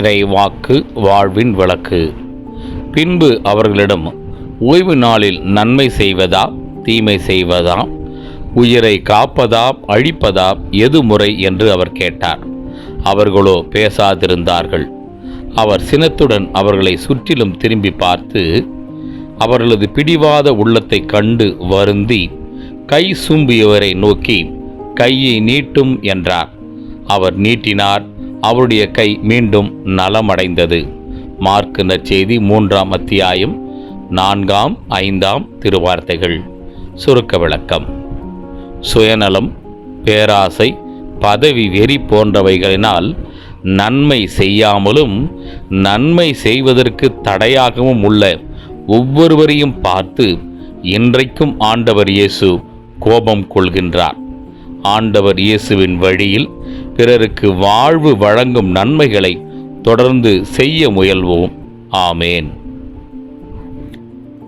இறை வாக்கு வாழ்வின் விளக்கு. பின்பு அவர்களிடம், ஓய்வு நாளில் நன்மை செய்வதா தீமை செய்வதா, உயிரை காப்பதா அழிப்பதா, எது முறை என்று அவர் கேட்டார். அவர்களோ பேசாதிருந்தார்கள். அவர் சினத்துடன் அவர்களை சுற்றிலும் திரும்பி பார்த்து, அவர்களது பிடிவாத உள்ளத்தை கண்டு வருந்தி, கை சூம்பியவரை நோக்கி, கையை நீட்டும் என்றார். அவர் நீட்டினார். அவருடைய கை மீண்டும் நலமடைந்தது. மார்க்கு நற்செய்தி 3ஆம் அத்தியாயம் 4, 5 திருவார்த்தைகள். சுருக்க விளக்கம். சுயநலம், பேராசை, பதவி வெறி போன்றவைகளினால் நன்மை செய்யாமலும் நன்மை செய்வதற்கு தடையாகவும் உள்ள ஒவ்வொருவரையும் பார்த்து இன்றைக்கும் ஆண்டவர் இயேசு கோபம் கொள்கின்றார். ஆண்டவர் இயேசுவின் வழியில் பிறருக்கு வாழ்வு வழங்கும் நன்மைகளை தொடர்ந்து செய்ய முயல்வோம். ஆமேன்.